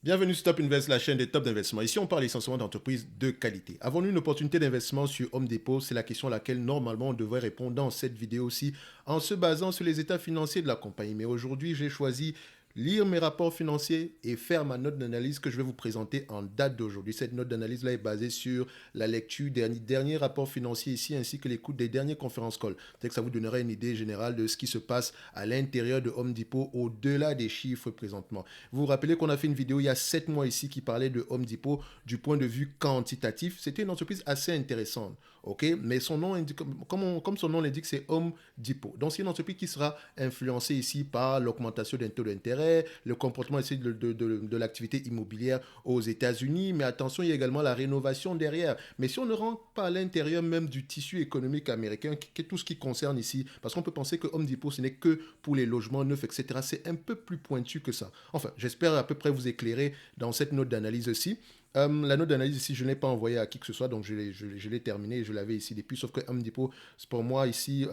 Bienvenue sur Top Invest, la chaîne des top d'investissement. Ici, on parle essentiellement d'entreprises de qualité. Avons-nous une opportunité d'investissement sur Home Depot? C'est la question à laquelle normalement on devrait répondre dans cette vidéo aussi en se basant sur les états financiers de la compagnie. Mais aujourd'hui, j'ai choisi lire mes rapports financiers et faire ma note d'analyse que je vais vous présenter en date d'aujourd'hui. Cette note d'analyse-là est basée sur la lecture des derniers rapports financiers ici ainsi que l'écoute des dernières conférences call. Peut-être que ça vous donnera une idée générale de ce qui se passe à l'intérieur de Home Depot au-delà des chiffres présentement. Vous vous rappelez qu'on a fait une vidéo il y a 7 mois ici qui parlait de Home Depot du point de vue quantitatif. C'était une entreprise assez intéressante, ok? Mais son nom indique, comme son nom l'indique, c'est Home Depot. Donc c'est une entreprise qui sera influencée ici par l'augmentation d'un taux d'intérêt, le comportement ici de l'activité immobilière aux États-Unis. Mais attention, il y a également la rénovation derrière. Mais si on ne rentre pas à l'intérieur même du tissu économique américain, qui est tout ce qui concerne ici, parce qu'on peut penser que Home Depot, ce n'est que pour les logements neufs, etc. C'est un peu plus pointu que ça. Enfin, j'espère à peu près vous éclairer dans cette note d'analyse aussi. La note d'analyse ici, je ne l'ai pas envoyée à qui que ce soit, donc je l'ai terminée et je l'avais ici depuis. Sauf que Home Depot, c'est pour moi ici,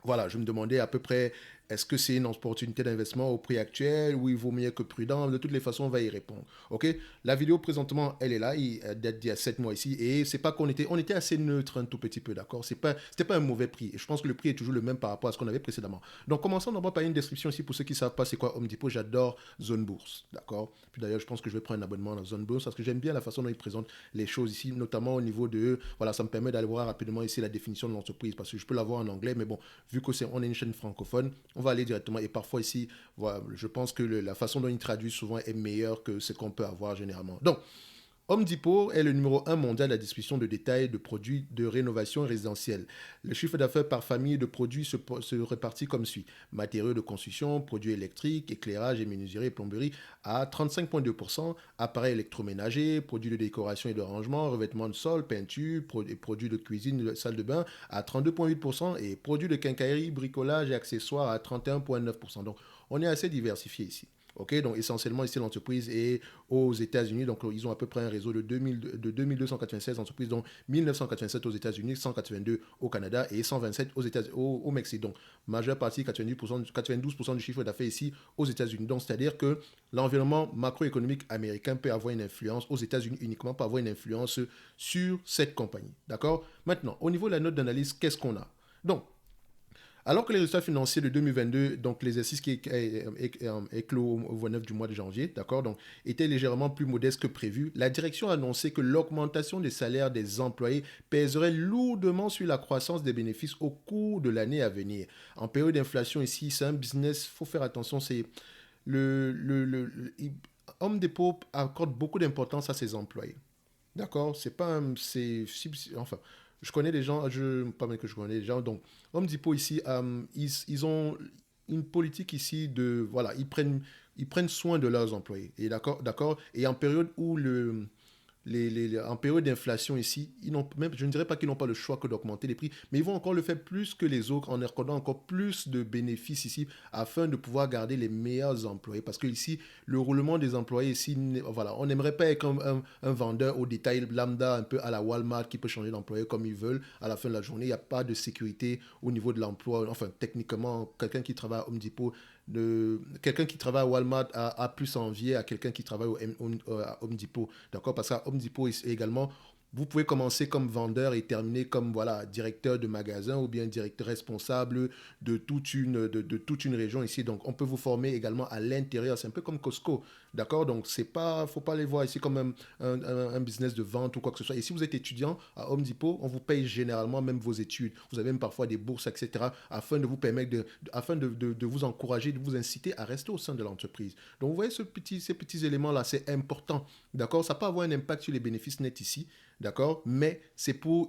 voilà, je me demandais à peu près, est-ce que c'est une opportunité d'investissement au prix actuel ou il vaut mieux que prudent? De toutes les façons, on va y répondre. Ok? La vidéo présentement, elle est là, elle date d'il y a 7 mois ici et c'est pas on était assez neutre un tout petit peu, d'accord? C'était pas un mauvais prix et je pense que le prix est toujours le même par rapport à ce qu'on avait précédemment. Donc, commençons d'abord par une description ici pour ceux qui ne savent pas c'est quoi Home Depot. J'adore Zone Bourse, d'accord? Puis d'ailleurs, je pense que je vais prendre un abonnement dans Zone Bourse parce que j'aime bien la façon dont ils présentent les choses ici, notamment au niveau de, voilà, ça me permet d'aller voir rapidement ici la définition de l'entreprise parce que je peux l'avoir en anglais, mais bon, vu que on est une chaîne francophone, on va aller directement. Et parfois ici, voilà, je pense que la façon dont ils traduisent souvent est meilleure que ce qu'on peut avoir généralement. Donc, Home Depot est le numéro un mondial à la distribution de détails de produits de rénovation résidentielle. Le chiffre d'affaires par famille de produits se répartit comme suit. Matériaux de construction, produits électriques, éclairage et menuiserie et plomberie à 35,2%, appareils électroménagers, produits de décoration et de rangement, revêtements de sol, peinture, produits de cuisine, de salle de bain à 32,8% et produits de quincaillerie, bricolage et accessoires à 31,9%. Donc, on est assez diversifié ici. Ok, donc essentiellement ici l'entreprise est aux États-Unis, donc ils ont à peu près un réseau de 2296 entreprises, dont 1987 aux États-Unis, 182 au Canada et 127 au Mexique. Donc majeure partie, 92% du chiffre d'affaires ici aux États-Unis. Donc c'est-à-dire que l'environnement macroéconomique américain peut avoir une influence, aux États-Unis uniquement, peut avoir une influence sur cette compagnie. D'accord? Maintenant, au niveau de la note d'analyse, qu'est-ce qu'on a? Donc, alors que les résultats financiers de 2022, donc l'exercice qui est clos au 29 du mois de janvier, d'accord, donc étaient légèrement plus modestes que prévu, la direction a annoncé que l'augmentation des salaires des employés pèserait lourdement sur la croissance des bénéfices au cours de l'année à venir. En période d'inflation ici, c'est un business, faut faire attention, c'est le Home Depot accorde beaucoup d'importance à ses employés. D'accord? C'est pas un. Enfin, je connais des gens, pas mal que je connais des gens. Donc, Home Depot ici, ils ont une politique ici de. Voilà, ils prennent soin de leurs employés. Et d'accord, d'accord. Et en période où en période d'inflation ici, même, je ne dirais pas qu'ils n'ont pas le choix que d'augmenter les prix, mais ils vont encore le faire plus que les autres en accordant encore plus de bénéfices ici afin de pouvoir garder les meilleurs employés. Parce que ici, le roulement des employés ici, voilà, on n'aimerait pas être comme un vendeur au détail lambda un peu à la Walmart qui peut changer d'employé comme ils veulent à la fin de la journée. Il n'y a pas de sécurité au niveau de l'emploi. Enfin, techniquement, quelqu'un qui travaille à Home Depot quelqu'un qui travaille à Walmart a plus envie à quelqu'un qui travaille à Home Depot. D'accord? Parce qu'à Home Depot également, vous pouvez commencer comme vendeur et terminer comme voilà, directeur de magasin ou bien directeur responsable de toute une région ici. Donc, on peut vous former également à l'intérieur. C'est un peu comme Costco. D'accord? Donc, c'est pas, faut pas les voir ici comme un business de vente ou quoi que ce soit. Et si vous êtes étudiant à Home Depot, on vous paye généralement même vos études. Vous avez même parfois des bourses, etc. afin de vous permettre afin de vous encourager, de vous inciter à rester au sein de l'entreprise. Donc, vous voyez ces petits éléments-là, c'est important. D'accord? Ça peut avoir un impact sur les bénéfices nets ici. D'accord? Mais c'est pour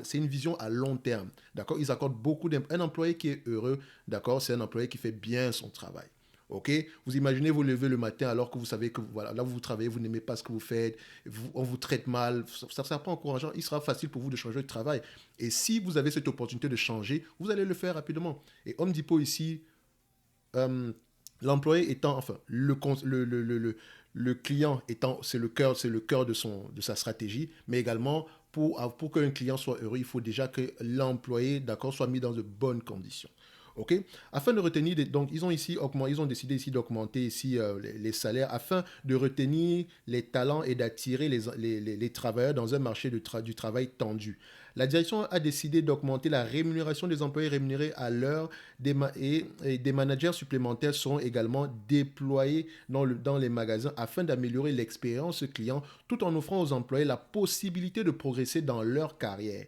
c'est une vision à long terme. D'accord? Ils accordent beaucoup Un employé qui est heureux, d'accord? C'est un employé qui fait bien son travail. Ok? Vous imaginez vous lever le matin alors que vous savez que voilà, là vous travaillez, vous n'aimez pas ce que vous faites, on vous traite mal, ça ne sera pas encourageant. Il sera facile pour vous de changer de travail. Et si vous avez cette opportunité de changer, vous allez le faire rapidement. Et Home Depot ici, euh, l'employé étant, enfin, le client étant, c'est le cœur de sa stratégie, mais également pour qu'un client soit heureux, il faut déjà que l'employé, d'accord, soit mis dans de bonnes conditions. OK? Afin de retenir, donc ils ont décidé ici d'augmenter ici les salaires afin de retenir les talents et d'attirer les travailleurs dans un marché du travail tendu. La direction a décidé d'augmenter la rémunération des employés rémunérés à l'heure et des managers supplémentaires seront également déployés dans les magasins afin d'améliorer l'expérience client tout en offrant aux employés la possibilité de progresser dans leur carrière.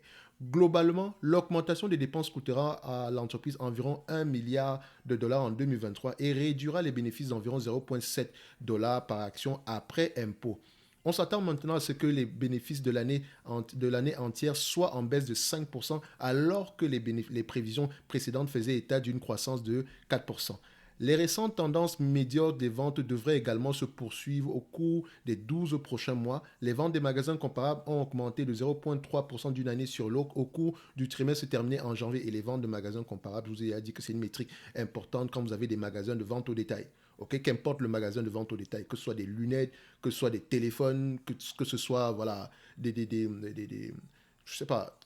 Globalement, l'augmentation des dépenses coûtera à l'entreprise environ 1 milliard de dollars en 2023 et réduira les bénéfices d'environ 0,7 dollars par action après impôt. On s'attend maintenant à ce que les bénéfices de l'année entière soient en baisse de 5% alors que les prévisions précédentes faisaient état d'une croissance de 4%. Les récentes tendances médiocres des ventes devraient également se poursuivre au cours des 12 prochains mois. Les ventes des magasins comparables ont augmenté de 0,3% d'une année sur l'autre au cours du trimestre terminé en janvier. Et les ventes de magasins comparables, je vous ai dit que c'est une métrique importante quand vous avez des magasins de vente au détail. Okay? Qu'importe le magasin de vente au détail, que ce soit des lunettes, que ce soit des téléphones, que ce soit voilà, je sais pas,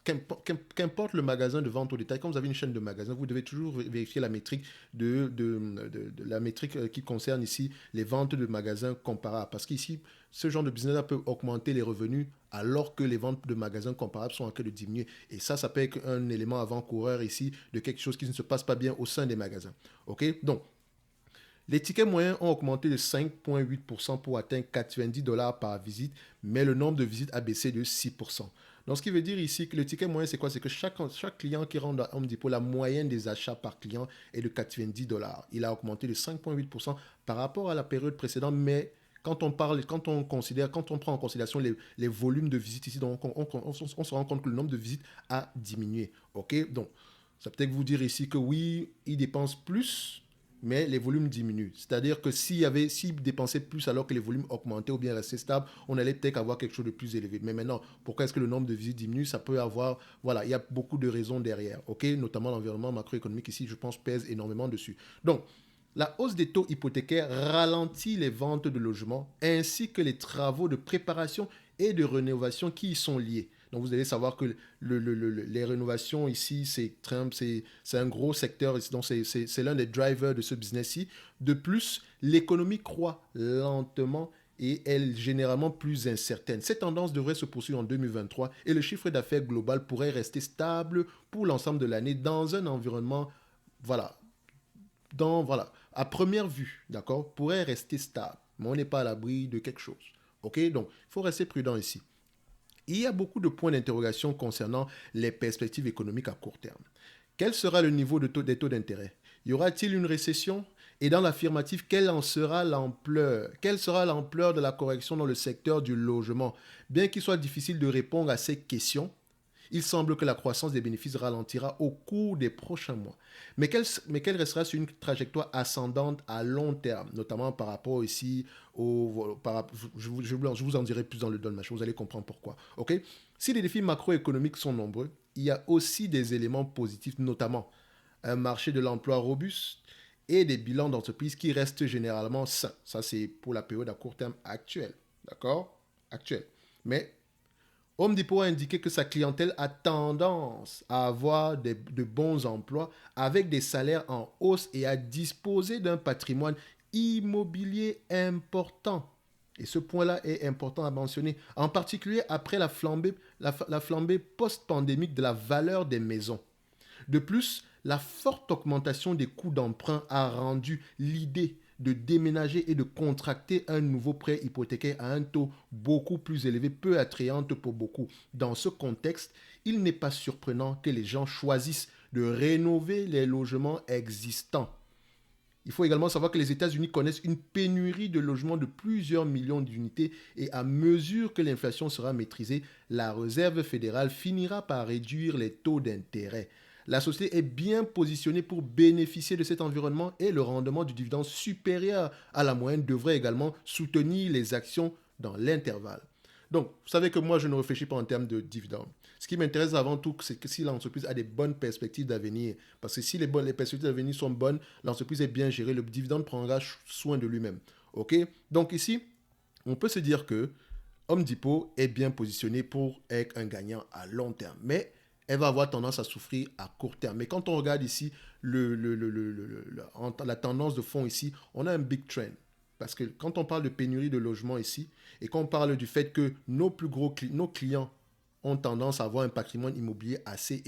qu'importe le magasin de vente au détail, quand vous avez une chaîne de magasins, vous devez toujours vérifier la métrique la métrique qui concerne ici les ventes de magasins comparables. Parce qu'ici, ce genre de business peut augmenter les revenus alors que les ventes de magasins comparables sont en train de diminuer. Et ça peut être un élément avant-coureur ici de quelque chose qui ne se passe pas bien au sein des magasins. OK? Donc, les tickets moyens ont augmenté de 5,8% pour atteindre 90 dollars par visite, mais le nombre de visites a baissé de 6%. Donc, ce qui veut dire ici que le ticket moyen, c'est quoi? C'est que chaque client qui rentre à Home Depot, la moyenne des achats par client est de 90 dollars. Il a augmenté de 5,8% par rapport à la période précédente, mais quand on prend en considération les volumes de visites ici, donc on se rend compte que le nombre de visites a diminué. OK? Donc, ça peut-être vous dire ici que oui, il dépense plus, mais les volumes diminuent. C'est-à-dire que s'il dépensait plus alors que les volumes augmentaient ou bien restaient stables, on allait peut-être avoir quelque chose de plus élevé. Mais maintenant, pourquoi est-ce que le nombre de visites diminue? Ça peut avoir, voilà, il y a beaucoup de raisons derrière, ok? Notamment l'environnement macroéconomique ici, je pense, pèse énormément dessus. Donc, la hausse des taux hypothécaires ralentit les ventes de logements ainsi que les travaux de préparation et de rénovation qui y sont liés. Donc vous allez savoir que les rénovations ici, c'est un gros secteur, donc c'est l'un des drivers de ce business-ci. De plus, l'économie croît lentement et elle est généralement plus incertaine. Cette tendance devrait se poursuivre en 2023 et le chiffre d'affaires global pourrait rester stable pour l'ensemble de l'année dans un environnement, voilà, à première vue, d'accord, pourrait rester stable, mais on n'est pas à l'abri de quelque chose. Ok, donc il faut rester prudent ici. Il y a beaucoup de points d'interrogation concernant les perspectives économiques à court terme. Quel sera le niveau des taux d'intérêt? Y aura-t-il une récession? Et dans l'affirmative, quelle sera l'ampleur? Quelle sera l'ampleur de la correction dans le secteur du logement? Bien qu'il soit difficile de répondre à ces questions, il semble que la croissance des bénéfices ralentira au cours des prochains mois. Mais quelle restera sur une trajectoire ascendante à long terme, notamment par rapport ici je vous en dirai plus dans le match, vous allez comprendre pourquoi. Okay? Si les défis macroéconomiques sont nombreux, il y a aussi des éléments positifs, notamment un marché de l'emploi robuste et des bilans d'entreprise qui restent généralement sains. Ça, c'est pour la période à court terme actuelle. D'accord? Actuelle. Mais Home Depot a indiqué que sa clientèle a tendance à avoir de bons emplois avec des salaires en hausse et à disposer d'un patrimoine immobilier important. Et ce point-là est important à mentionner, en particulier après la flambée post-pandémique de la valeur des maisons. De plus, la forte augmentation des coûts d'emprunt a rendu l'idée de déménager et de contracter un nouveau prêt hypothécaire à un taux beaucoup plus élevé, peu attrayante pour beaucoup. Dans ce contexte, il n'est pas surprenant que les gens choisissent de rénover les logements existants. Il faut également savoir que les États-Unis connaissent une pénurie de logements de plusieurs millions d'unités et à mesure que l'inflation sera maîtrisée, la Réserve fédérale finira par réduire les taux d'intérêt. La société est bien positionnée pour bénéficier de cet environnement et le rendement du dividende supérieur à la moyenne devrait également soutenir les actions dans l'intervalle. Donc, vous savez que moi, je ne réfléchis pas en termes de dividendes. Ce qui m'intéresse avant tout, c'est que si l'entreprise a des bonnes perspectives d'avenir, parce que si les perspectives d'avenir sont bonnes, l'entreprise est bien gérée, le dividende prendra soin de lui-même. OK? Donc ici, on peut se dire que Home Depot est bien positionné pour être un gagnant à long terme. Mais elle va avoir tendance à souffrir à court terme. Mais quand on regarde ici la tendance de fond ici, on a un big trend. Parce que quand on parle de pénurie de logement ici, et qu'on parle du fait que nos clients ont tendance à avoir un patrimoine immobilier assez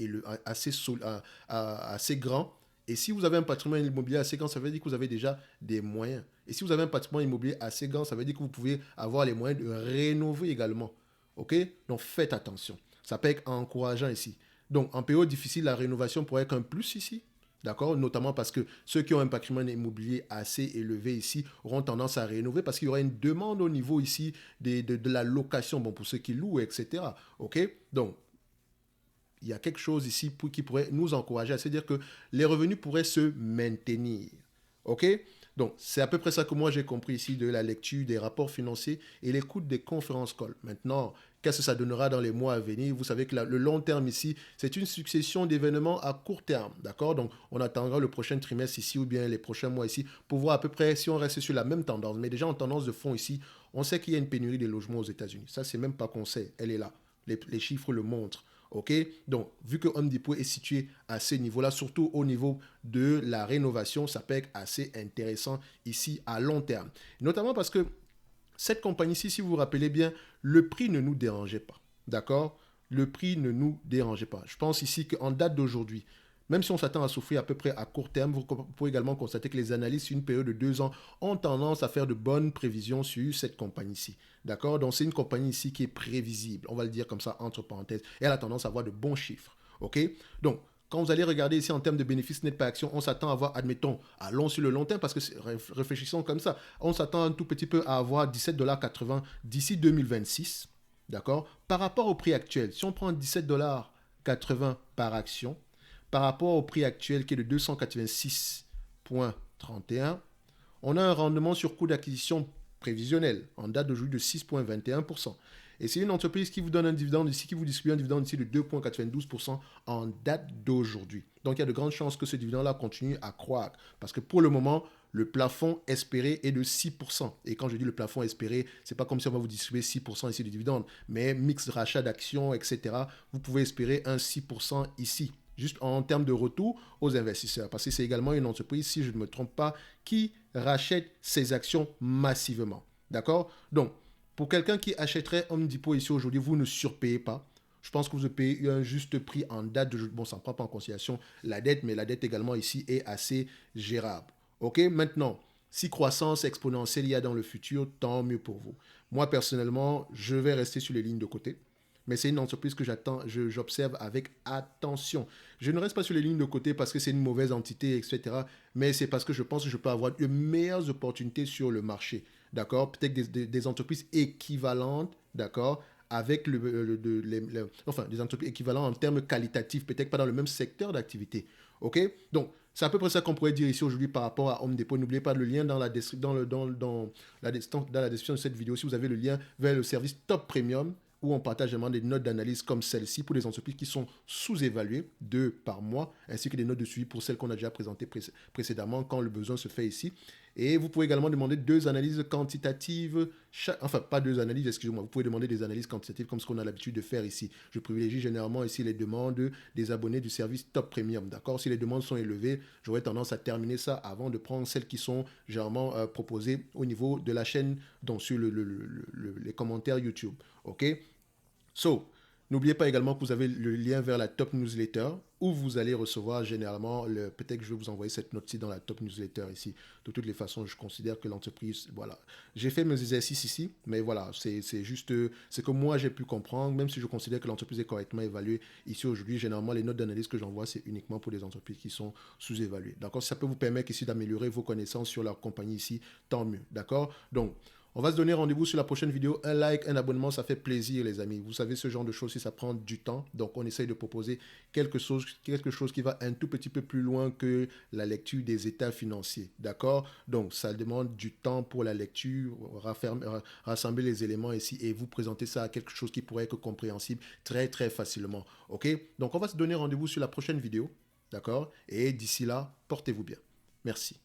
grand, et si vous avez un patrimoine immobilier assez grand, ça veut dire que vous avez déjà des moyens. Et si vous avez un patrimoine immobilier assez grand, ça veut dire que vous pouvez avoir les moyens de rénover également. OK? Donc faites attention. Ça peut être encourageant ici. Donc en période difficile, la rénovation pourrait être un plus ici. D'accord? Notamment parce que ceux qui ont un patrimoine immobilier assez élevé ici auront tendance à rénover parce qu'il y aura une demande au niveau ici de la location, bon, pour ceux qui louent, etc. OK? Donc, il y a quelque chose ici qui pourrait nous encourager à se dire que les revenus pourraient se maintenir. OK? Donc, c'est à peu près ça que moi j'ai compris ici de la lecture des rapports financiers et l'écoute des conférences call. Maintenant, qu'est-ce que ça donnera dans les mois à venir? Vous savez que le long terme ici, c'est une succession d'événements à court terme. D'accord? Donc, on attendra le prochain trimestre ici ou bien les prochains mois ici pour voir à peu près si on reste sur la même tendance. Mais déjà en tendance de fond ici, on sait qu'il y a une pénurie de logements aux États-Unis. Ça, c'est même pas qu'on sait. Elle est là. Les chiffres le montrent. OK? Donc, vu que Home Depot est situé à ce niveau-là, surtout au niveau de la rénovation, ça peut être assez intéressant ici à long terme. Notamment parce que cette compagnie-ci, si vous vous rappelez bien, le prix ne nous dérangeait pas. D'accord? Le prix ne nous dérangeait pas. Je pense ici qu'en date d'aujourd'hui, même si on s'attend à souffrir à peu près à court terme, vous pouvez également constater que les analystes, sur une période de 2 ans, ont tendance à faire de bonnes prévisions sur cette compagnie-ci. D'accord? Donc, c'est une compagnie ici qui est prévisible. On va le dire comme ça, entre parenthèses. Et elle a tendance à avoir de bons chiffres. OK? Donc, quand vous allez regarder ici en termes de bénéfices net par action, on s'attend à avoir, admettons, allons sur le long terme, parce que réfléchissons comme ça, on s'attend un tout petit peu à avoir 17,80 $ d'ici 2026. D'accord? Par rapport au prix actuel, si on prend 17,80 $ par action, par rapport au prix actuel qui est de 286,31, on a un rendement sur coût d'acquisition prévisionnel en date d'aujourd'hui de 6,21%. Et c'est une entreprise qui vous donne un dividende ici, qui vous distribue un dividende ici de 2,92% en date d'aujourd'hui. Donc il y a de grandes chances que ce dividende-là continue à croître. Parce que pour le moment, le plafond espéré est de 6%. Et quand je dis le plafond espéré, c'est pas comme si on va vous distribuer 6% ici de dividende, mais mix rachat d'actions, etc. Vous pouvez espérer un 6% ici, juste en termes de retour aux investisseurs. Parce que c'est également une entreprise, si je ne me trompe pas, qui rachète ses actions massivement. D'accord? Donc, pour quelqu'un qui achèterait Home Depot ici aujourd'hui, vous ne surpayez pas. Je pense que vous payez un juste prix en date de... Bon, ça ne prend pas en considération la dette, mais la dette également ici est assez gérable. OK? Maintenant, si croissance exponentielle il y a dans le futur, tant mieux pour vous. Moi, personnellement, je vais rester sur les lignes de côté. Mais c'est une entreprise que j'observe avec attention. Je ne reste pas sur les lignes de côté parce que c'est une mauvaise entité, etc. Mais c'est parce que je pense que je peux avoir de meilleures opportunités sur le marché. D'accord? Peut-être des entreprises équivalentes, d'accord? Avec enfin, des entreprises équivalentes en termes qualitatifs, peut-être pas dans le même secteur d'activité. OK? Donc, c'est à peu près ça qu'on pourrait dire ici aujourd'hui par rapport à Home Depot. N'oubliez pas le lien dans la description de cette vidéo. Si vous avez le lien vers le service Top Premium, où on partage également des notes d'analyse comme celle-ci pour les entreprises qui sont sous-évaluées, 2 par mois, ainsi que des notes de suivi pour celles qu'on a déjà présentées précédemment quand le besoin se fait ici. Et vous pouvez également demander 2 analyses quantitatives, enfin pas 2 analyses, excusez-moi, vous pouvez demander des analyses quantitatives comme ce qu'on a l'habitude de faire ici. Je privilégie généralement ici les demandes des abonnés du service Top Premium, d'accord? Si les demandes sont élevées, j'aurais tendance à terminer ça avant de prendre celles qui sont généralement proposées au niveau de la chaîne, donc sur les commentaires YouTube, ok? So, n'oubliez pas également que vous avez le lien vers la top newsletter où vous allez recevoir généralement, peut-être que je vais vous envoyer cette note-ci dans la top newsletter ici. De toutes les façons, je considère que l'entreprise, voilà. J'ai fait mes exercices ici, mais voilà, c'est juste ce que moi j'ai pu comprendre, même si je considère que l'entreprise est correctement évaluée. Ici aujourd'hui, généralement, les notes d'analyse que j'envoie, c'est uniquement pour les entreprises qui sont sous-évaluées. D'accord? Ça peut vous permettre ici d'améliorer vos connaissances sur leur compagnie ici, tant mieux. D'accord? Donc, on va se donner rendez-vous sur la prochaine vidéo. Un like, un abonnement, ça fait plaisir, les amis. Vous savez, ce genre de choses, si ça prend du temps. Donc, on essaye de proposer quelque chose qui va un tout petit peu plus loin que la lecture des états financiers. D'accord? Donc, ça demande du temps pour la lecture, rassembler les éléments ici et vous présenter ça à quelque chose qui pourrait être compréhensible très, très facilement. OK? Donc, on va se donner rendez-vous sur la prochaine vidéo. D'accord? Et d'ici là, portez-vous bien. Merci.